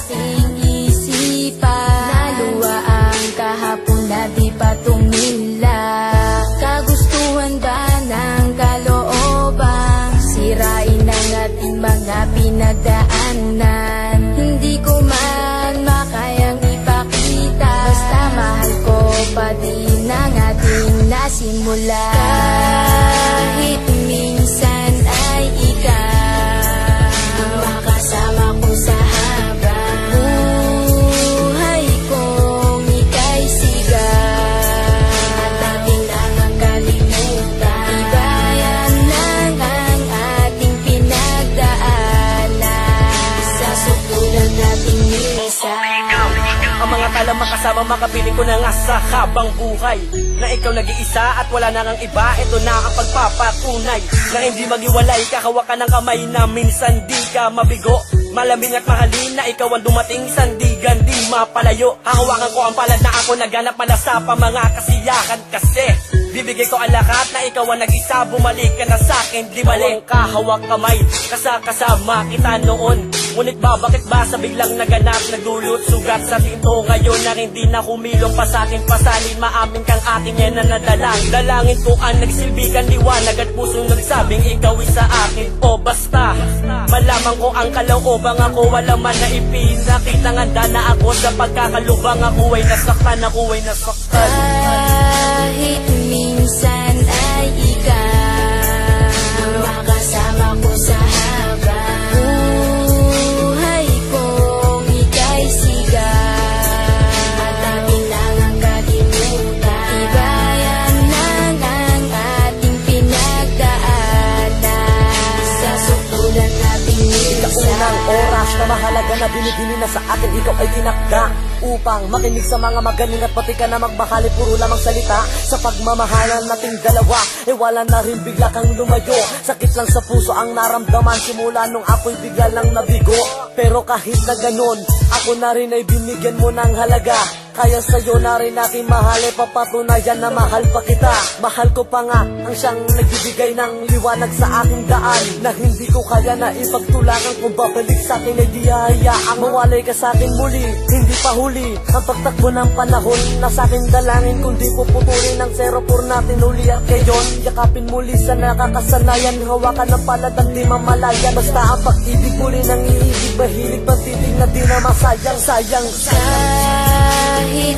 aking isipan. Naluwa ang kahapon na di pa tumila. Kagustuhan ba ng kalooban? Sirain ang ating mga pinagdaanan. Hindi ko man makayang ipakita, basta mahal ko pa din ang ating nasimula. Kahit minsan ay ikaw ang makasama ko sa habang buhay kong ika'y sigaw. At ating nang kalimutan, ibayan lang ang ating pinagdaanan. Sa sukulan nating minsan, ang mga tala makasama, makapiling ko na nga sa habang buhay na ikaw nag-iisa at wala na ngang iba. Ito na ang pagpapatunay na hindi maghiwalay. Kahawakan ng kamay na minsan di ka mabigo. Malamig at mahalin na ikaw ang dumating, sandigan di mapalayo. Hahawakan ko ang palad na ako naganap pala sa mga kasiyahan. Kasi bibigay ko ang lahat na ikaw ang nag-isa. Bumalik ka na sa'kin, di balik kahawak kamay. Kasama kita noon, ngunit bakit ba sa biglang naganap, nagdulot sugat sa tinto ngayon na hindi na humilong pa sa'kin. Pasalin maamin kang aking yan na nadalang. Dalangin ko ang nagsilbigan liwanag at pusong nagsabing ikaw isa akin. O basta malaman ko ang kalooban ako, wala man na ipinakita. Nganda na ako sa pagkakalubang, ako ay nasaktan, ako ay nasaktan. kahit minsan ay ikaw ang makasama ko sa habang buhay kong ika'y sigaw. At ating nang kalimutan, ibayan lang ang ating pinagdaanan. Sa sukulan nating minsan, Unang oras na mahalaga na binibini na sa akin, ikaw ay tinakda upang makinig sa mga magaling at pati ka na magbakali. Puro lamang salita sa pagmamahalan nating dalawa, wala na rin bigla kang lumayo. Sakit lang sa puso ang naramdaman simula nung ako'y bigla lang nabigo. Pero kahit na ganun, ako na rin ay binigyan mo ng halaga. Kaya sa'yo na rin aking mahal, papatunayan na mahal pa kita. Mahal ko pa nga ang siyang nagbibigay ng liwanag sa aking daan, na hindi ko kaya na ipagtulakan. Kung babalik sa'kin ay di hayaang mawalay ka sa'kin muli. Hindi pa huli ang pagtakbo ng panahon na sa'king dalangin, kundi puputulin ang 04 natin uli. At ngayon, yakapin muli sa nakakasanayan, hawakan ng palad at di mamalayan. Basta ang pag-ibig muli ng iibig, mahilig pang titig na di na masayang. Sayang kahit